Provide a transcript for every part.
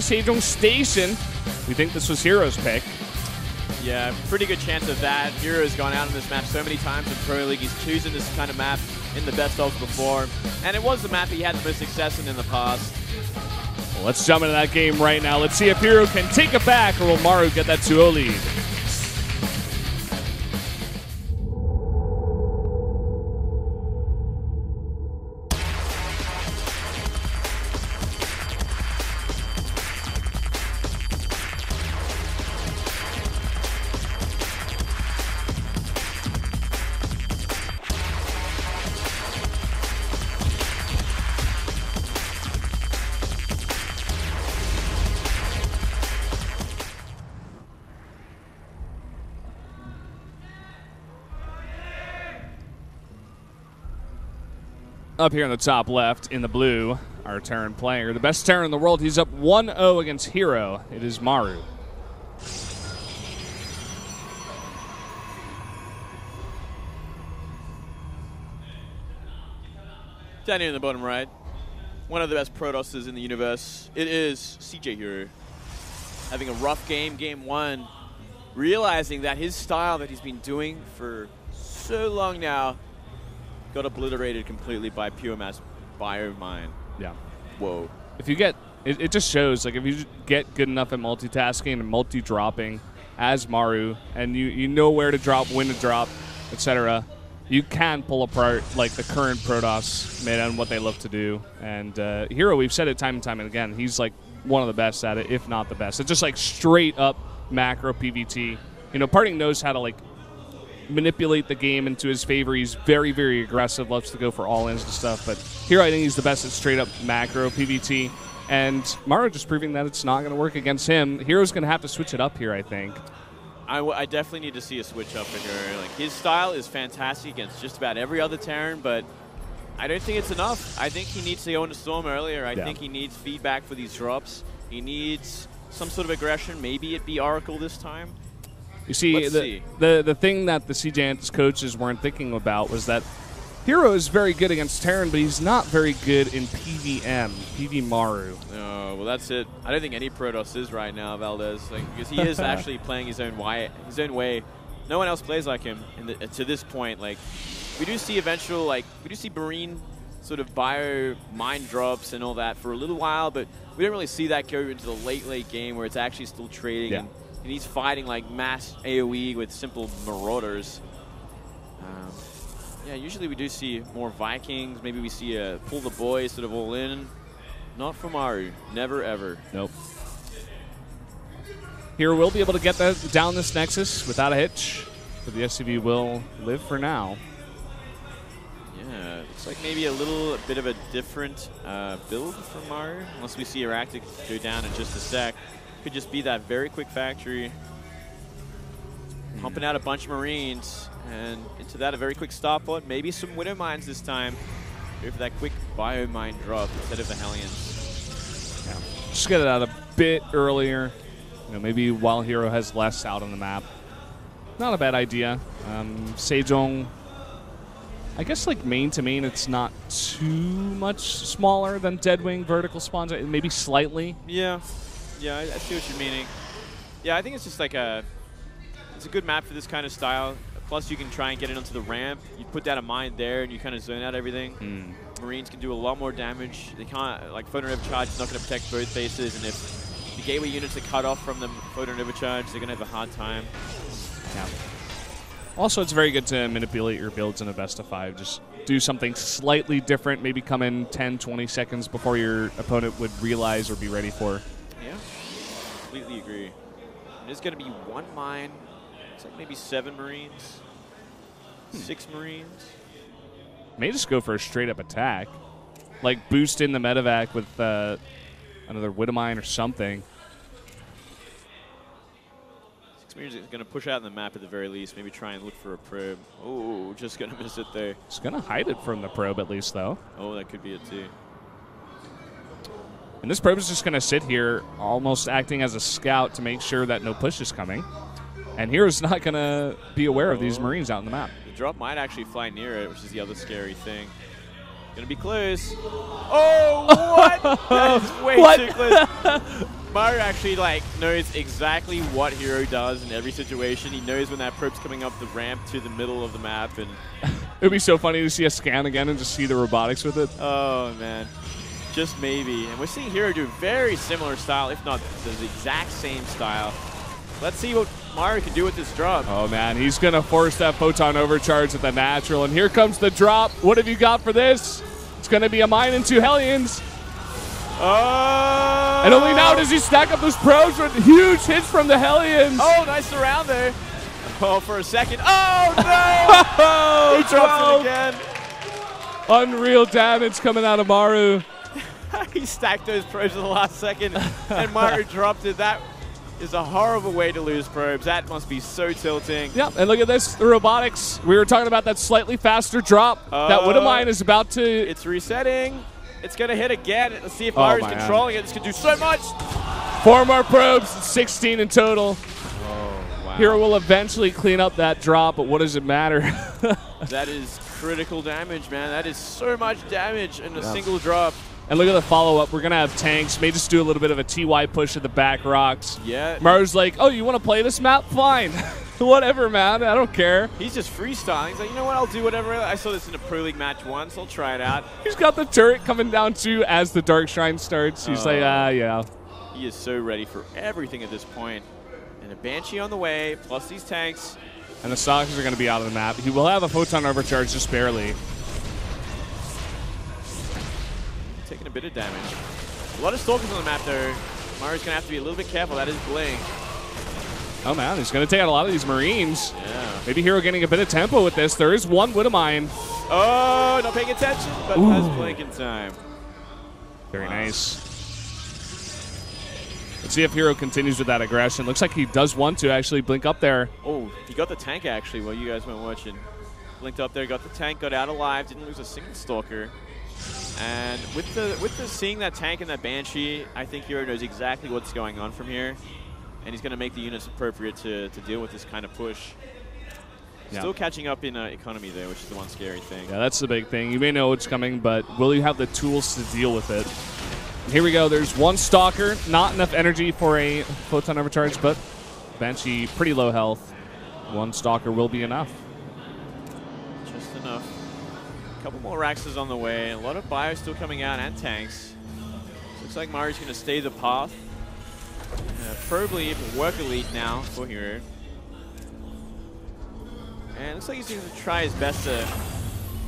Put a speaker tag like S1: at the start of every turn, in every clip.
S1: Sejong Station. We think this was herO's pick.
S2: Yeah, pretty good chance of that. herO's gone out on this map so many times in Pro League. He's chosen this kind of map in the best ofs before. And it was the map he had the most success in the past.
S1: Well, let's jump into that game right now. Let's see if herO can take it back, or will Maru get that 2-0 lead? Up here in the top left, in the blue, our Terran player. The best Terran in the world. He's up 1-0 against herO. It is Maru.
S2: Down here in the bottom right, one of the best Protosses in the universe. It is CJ herO. Having a rough game, game one. Realizing that his style that he's been doing for so long now got obliterated completely by pure mass biomine.
S1: Yeah.
S2: Whoa.
S1: If you get, it just shows, like, if you get good enough at multitasking and multi-dropping as Maru, and you know where to drop, when to drop, etc., you can pull apart, like, the current Protoss mid and what they love to do. And herO, we've said it time and time and again, he's, like, one of the best at it, if not the best. It's just, like, straight up macro PvT. You know, Parting knows how to, like, manipulate the game into his favor. He's very, very aggressive, loves to go for all-ins and stuff. But here I think he's the best at straight-up macro PvT. And Maru just proving that it's not going to work against him. herO's going to have to switch it up here, I think.
S2: I definitely need to see a switch up in here. Like, his style is fantastic against just about every other Terran, but I don't think it's enough. I think he needs to go into Storm earlier. I think he needs feedback for these drops. He needs some sort of aggression. Maybe it be Oracle this time.
S1: You see, the thing that the CJ Antis coaches weren't thinking about was that herO is very good against Terran, but he's not very good in PvM, PV Maru.
S2: Oh, well, that's it. I don't think any Protoss is right now, Valdez, like, because he is actually playing his own way. No one else plays like him to this point. Like, we do see we do see Marine sort of bio mine drops and all that for a little while, but we don't really see that go into the late game where it's actually still trading.
S1: Yeah.
S2: And he's fighting like mass AoE with simple Marauders. Yeah, usually we do see more Vikings. Maybe we see a pull the boys sort of all in. Not for Maru. Never, ever.
S1: Nope. herO will be able to get down this Nexus without a hitch, but the SCV will live for now.
S2: Yeah, looks like maybe a bit of a different build for Maru. Unless we see Aractic go down in just a sec. Could just be that very quick factory. Pumping out a bunch of Marines. And into that, a very quick stop on. Maybe some Widow Mines this time. Go for that quick Biomine drop instead of the Hellions.
S1: Yeah. Just get it out a bit earlier. You know, maybe while herO has less out on the map. Not a bad idea. Sejong, I guess like main to main, it's not too much smaller than Deadwing vertical spawns. Maybe slightly.
S2: Yeah. Yeah, I see what you're meaning. Yeah, I think it's just like it's a good map for this kind of style. Plus, you can try and get it onto the ramp. You put down a mine there, and you kind of zone out everything. Marines can do a lot more damage. They can't, like, Photon Overcharge is not going to protect both bases, and if the gateway units are cut off from the Photon Overcharge, they're going to have a hard time.
S1: Yeah. Also, it's very good to manipulate your builds in a best of 5. Just do something slightly different, maybe come in 10, 20 seconds before your opponent would realize or be ready for.
S2: Yeah, completely agree. There's going to be one mine. It's like maybe 7 Marines, 6 Marines.
S1: May just go for a straight-up attack. Like, boost in the medevac with another Widowmine or something.
S2: 6 Marines is going to push out in the map at the very least. Maybe try and look for a probe. Oh, just going to miss it there.
S1: It's going to hide it from the probe at least, though.
S2: Oh, that could be it, too.
S1: And this probe is just going to sit here, almost acting as a scout to make sure that no push is coming. And herO's not going to be aware of these Marines out on the map.
S2: The drop might actually fly near it, which is the other scary thing. Gonna be close. Oh, what? That is way too close. Maru actually knows exactly what herO does in every situation. He knows when that probe's coming up the ramp to the middle of the map, and
S1: it would be so funny to see a scan again and just see the robotics with it.
S2: Oh man, just maybe. And we're seeing herO do very similar style, if not the exact same style. Let's see what Maru can do with this drop.
S1: Oh man, he's gonna force that photon overcharge with the natural, and here comes the drop. What have you got for this? It's gonna be a mine and 2 Hellions.
S2: Oh!
S1: And only now does he stack up those probes with huge hits from the Hellions.
S2: Oh, nice surround there. Oh, for a second. Oh, no! He drops it again.
S1: Unreal damage coming out of Maru.
S2: He stacked those probes in the last second, and Maru dropped it. That is a horrible way to lose probes. That must be so tilting.
S1: Yeah, and look at this, the robotics. We were talking about that slightly faster drop. That Widowmine is about to...
S2: It's resetting. It's going to hit again. Let's see if Maru's controlling it. This could do so much.
S1: 4 more probes, 16 in total.
S2: Oh, wow.
S1: herO will eventually clean up that drop, but what does it matter?
S2: That is critical damage, man. That is so much damage in a single drop.
S1: And look at the follow-up. We're going to have tanks. May just do a little bit of a TY push at the back rocks.
S2: Yeah.
S1: Maru's like, oh, you want to play this map? Fine. Whatever, man. I don't care.
S2: He's just freestyling. He's like, you know what? I'll do whatever. I saw this in a Pro League match once. I'll try it out.
S1: He's got the turret coming down, too, as the Dark Shrine starts. He's like, yeah.
S2: He is so ready for everything at this point. And a Banshee on the way, plus these tanks.
S1: And the Stalkers are going to be out of the map. He will have a photon overcharge just barely.
S2: Taking a bit of damage. A lot of Stalkers on the map, though. Maru's going to have to be a little bit careful. That is Bling.
S1: Oh, man. He's going to take out a lot of these Marines.
S2: Yeah.
S1: Maybe herO getting a bit of tempo with this. There is one Widowmine.
S2: Oh, not paying attention, but has Blink in time.
S1: Very nice. Let's see if herO continues with that aggression. Looks like he does want to actually blink up there.
S2: Oh, he got the tank, actually, while you guys weren't watching. Blinked up there, got the tank, got out alive, didn't lose a single Stalker. And with the seeing that tank and that Banshee, I think herO knows exactly what's going on from here. And he's going to make the units appropriate to deal with this kind of push. Yeah. Still catching up in economy there, which is the one scary thing.
S1: Yeah, that's the big thing. You may know what's coming, but will you have the tools to deal with it? And here we go. There's one Stalker. Not enough energy for a photon overcharge, but Banshee pretty low health. One Stalker will be enough.
S2: Just enough. A couple more Raxes on the way. A lot of bios still coming out and tanks. Looks like Maru's going to stay the path. Probably even work elite now for herO. And it looks like he's going to try his best to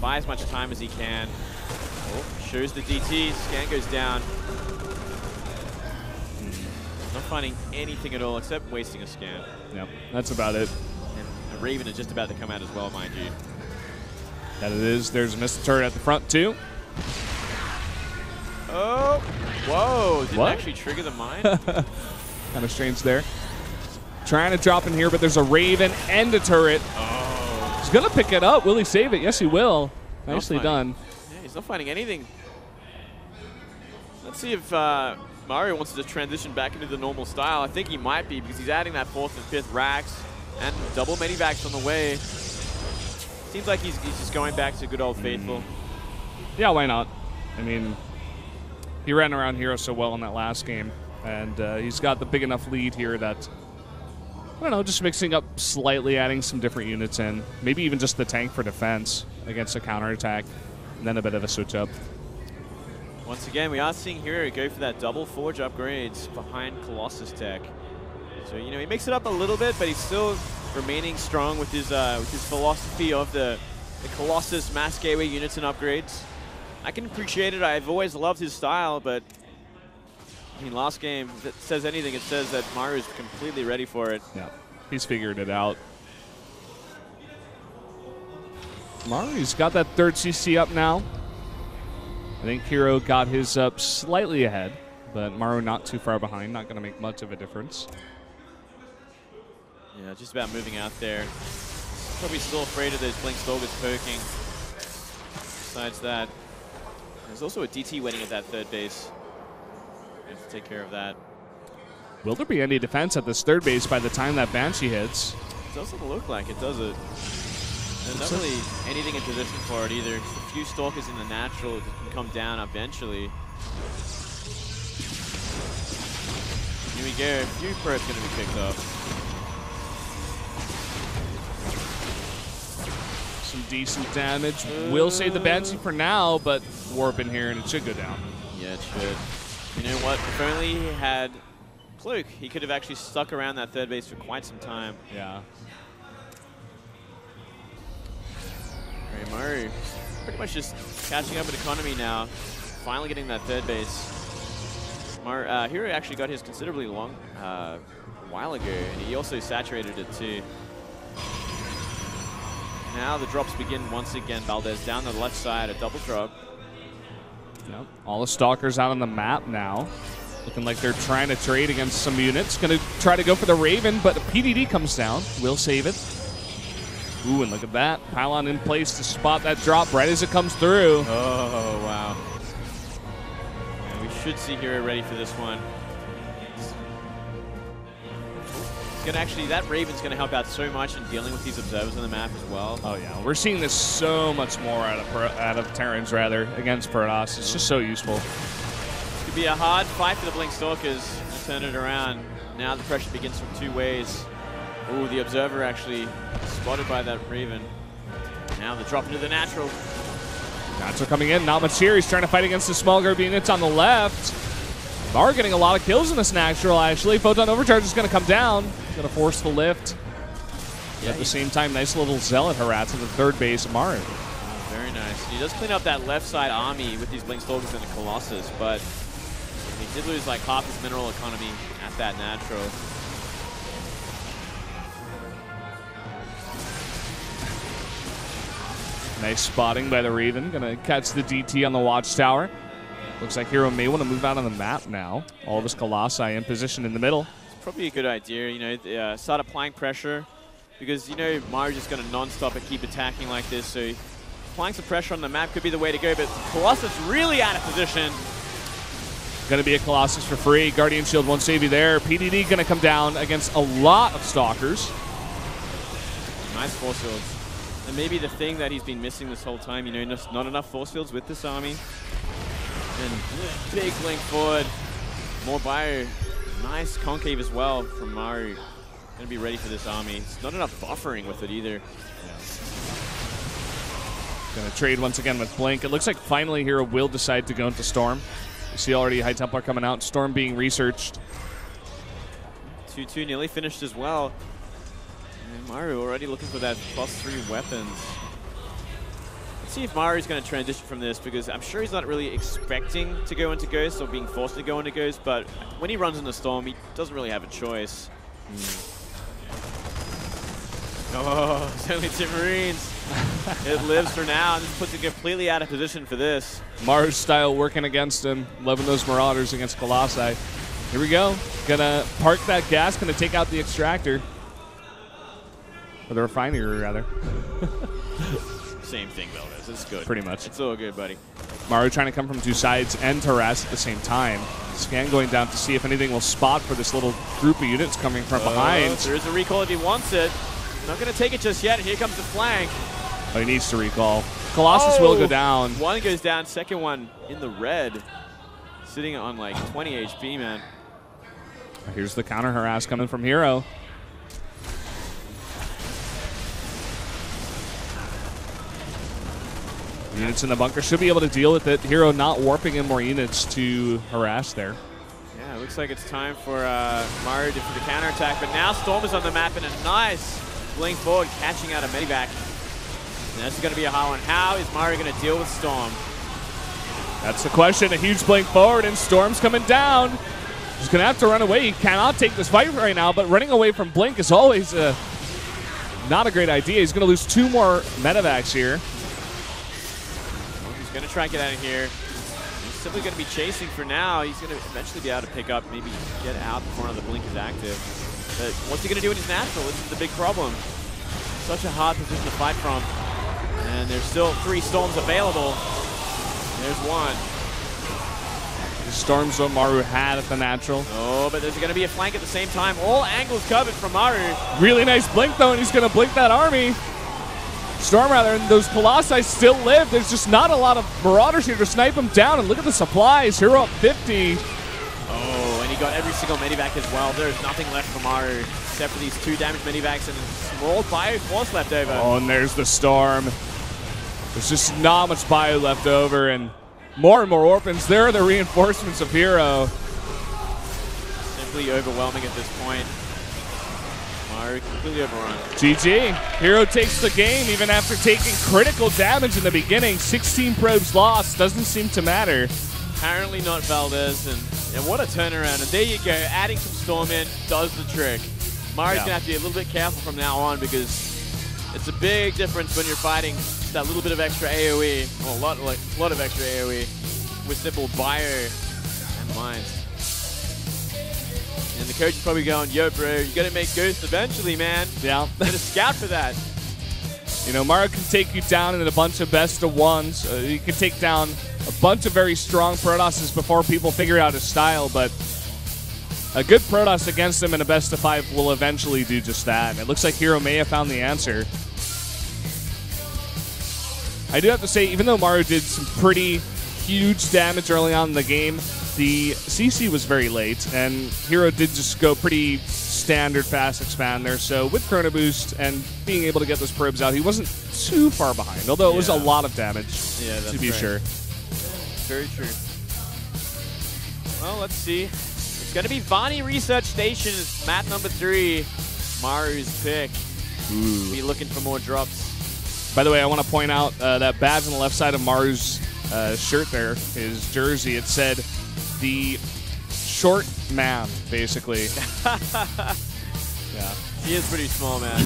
S2: buy as much time as he can. Oh, shows the DT. Scan goes down. Not finding anything at all except wasting a scan.
S1: Yep, that's about it.
S2: And a Raven is just about to come out as well, mind you.
S1: That it is. There's a missile turret at the front, too.
S2: Oh, whoa. Didn't actually trigger the mine.
S1: Kind of strange there. Trying to drop in here, but there's a Raven and a turret.
S2: Oh.
S1: He's going to pick it up. Will he save it? Yes, he will. Nicely done.
S2: Yeah, he's not finding anything. Let's see if Maru wants to transition back into the normal style. I think he might be because he's adding that 4th and 5th racks and double medivacs on the way. Seems like he's just going back to good old faithful.
S1: Yeah, why not? I mean, he ran around herO so well in that last game, and he's got the big enough lead here that, I don't know, just mixing up slightly, adding some different units in. Maybe even just the tank for defense against a counterattack, and then a bit of a switch up.
S2: Once again, we are seeing herO go for that double forge upgrades behind Colossus tech. So, you know, he makes it up a little bit, but he's still remaining strong with his philosophy of the Colossus mass gateway units and upgrades. I can appreciate it. I've always loved his style, but I mean, last game, if it says anything, it says that Maru is completely ready for it.
S1: Yeah, he's figured it out. Maru's got that 3rd CC up now. I think herO got his up slightly ahead, but Maru not too far behind. Not going to make much of a difference.
S2: Yeah, just about moving out there. Probably still afraid of those Blink Stalkers poking. Besides that, there's also a DT waiting at that 3rd base. We have to take care of that.
S1: Will there be any defense at this 3rd base by the time that Banshee hits?
S2: It doesn't look like it, does it? There's not really anything in position for it either. Just a few Stalkers in the natural that can come down eventually. Here we go. A few perps going to be picked up.
S1: Some decent damage. Will save the Banshee for now, but warp in here and it should go down.
S2: Yeah, it should. You know what? If only he had Cloak, he could have actually stuck around that third base for quite some time.
S1: Yeah.
S2: Hey, Maru, pretty much just catching up with economy now. Finally getting that third base. herO actually got his considerably long a while ago, and he also saturated it too. Now the drops begin once again. Valdez down the left side, a double drop.
S1: Yep. All the Stalkers out on the map now. Looking like they're trying to trade against some units. Going to try to go for the Raven, but the PDD comes down. Will save it. Ooh, and look at that. Pylon in place to spot that drop right as it comes through.
S2: Oh, wow. Yeah, we should see herO ready for this one. That Raven's going to help out so much in dealing with these observers on the map as well.
S1: Oh, yeah. We're seeing this so much more out of Terrans, rather, against Protoss. It's just so useful.
S2: Could be a hard fight for the Blink Stalkers to turn it around. Now the pressure begins from two ways. Ooh, the observer actually spotted by that Raven. Now the drop into the natural.
S1: Natural coming in. Not much here. He's trying to fight against the small group units on the left. Maru getting a lot of kills in this natural, actually. Photon Overcharge is going to come down. Going to force the lift. Yeah, at the same time, nice little Zealot harass at the third base of Maru.
S2: Oh, very nice. He does clean up that left side army with these Blink Stalkers and the Colossus, but he did lose like half his mineral economy at that natural.
S1: Nice spotting by the Raven. Going to catch the DT on the watchtower. Looks like herO may want to move out on the map now. All of his Colossi in position in the middle.
S2: It's probably a good idea, you know, start applying pressure because, you know, Maru's just going to non-stop and keep attacking like this. So applying some pressure on the map could be the way to go, but Colossus really out of position.
S1: Going to be a Colossus for free. Guardian Shield won't save you there. PDD going to come down against a lot of Stalkers.
S2: Nice force fields. And maybe the thing that he's been missing this whole time, you know, not enough force fields with this army. And big blink forward. More bio. Nice concave as well from Maru. Going to be ready for this army. It's not enough buffering with it either.
S1: Yeah. Going to trade once again with Blink. It looks like finally herO will decide to go into Storm. You see already High Templar coming out. Storm being researched.
S2: 2-2 nearly finished as well. And Maru already looking for that +3 weapons. Let's see if Maru's going to transition from this, because I'm sure he's not really expecting to go into Ghost or being forced to go into Ghost, but when he runs into Storm, he doesn't really have a choice. Oh, it's only 2 Marines. It lives for now. This puts it completely out of position for this.
S1: Maru's style working against him. Loving those Marauders against Colossi. Here we go. Gonna park that gas. Gonna take out the extractor. Or the refinery, rather.
S2: Same thing, Valdez. It's good.
S1: Pretty much.
S2: It's all good, buddy.
S1: Maru trying to come from 2 sides and harass at the same time. Scan going down to see if anything will spot for this little group of units coming from behind.
S2: There is a recall if he wants it. Not going to take it just yet. Here comes the flank.
S1: Oh, he needs to recall. Colossus will go down.
S2: One goes down. Second one in the red. Sitting on like 20 HP, man.
S1: Here's the counter harass coming from herO. Units in the bunker should be able to deal with it. herO not warping in more units to harass there.
S2: Yeah, it looks like it's time for Maru for the counterattack, but now Storm is on the map in a nice blink forward, catching out a medivac. And that's going to be a hard one. How is Maru going to deal with Storm?
S1: That's the question. A huge blink forward, and Storm's coming down. He's going to have to run away. He cannot take this fight right now, but running away from Blink is always not a great idea. He's going to lose 2 more medivacs here.
S2: He's going to try and get out of here. He's simply going to be chasing for now. He's going to eventually be able to pick up, maybe get out before the blink is active. But what's he going to do in his natural? This is the big problem. Such a hard position to fight from. And there's still 3 storms available. There's one.
S1: The storms what Maru had at the natural.
S2: Oh, but there's going to be a flank at the same time. All angles covered from Maru.
S1: Really nice blink, though, and he's going to blink that army. Storm rather, and those Colossi still live. There's just not a lot of Marauders here to snipe them down, and look at the supplies. herO up 50.
S2: Oh, and he got every single medivac as well. There's nothing left for Maru except for these 2 damaged medivacs and a small bio force left over.
S1: Oh, and there's the Storm. There's just not much bio left over, and more orphans. There are the reinforcements of herO.
S2: Simply overwhelming at this point. Maru completely overrun.
S1: GG. herO takes the game even after taking critical damage in the beginning. 16 probes lost. Doesn't seem to matter.
S2: Apparently not Valdez, and what a turnaround. And there you go. Adding some Storm in does the trick. Maru's going to have to be a little bit careful from now on because it's a big difference when you're fighting that little bit of extra AoE, well, a lot of extra AoE with simple bio and mines. And the coach is probably going, yo, bro, you got to make Ghost eventually, man.
S1: Yeah.
S2: Get a scout for that.
S1: You know, Maru can take you down in a bunch of best of ones. You can take down a bunch of very strong Protosses before people figure out his style, but a good Protoss against him in a best of 5 will eventually do just that. And it looks like herO may have found the answer. I do have to say, even though Maru did some pretty huge damage early on in the game, the CC was very late, and herO did just go pretty standard fast expand there. So with Chrono Boost and being able to get those probes out, he wasn't too far behind, although it was a lot of damage, to be sure.
S2: Very true. Well, let's see. It's going to be Vani Research Station as map number 3. Maru's pick.
S1: Ooh.
S2: Be looking for more drops.
S1: By the way, I want to point out that badge on the left side of Maru's shirt there, his jersey, it said the short man, basically.
S2: Yeah. He is pretty small, man.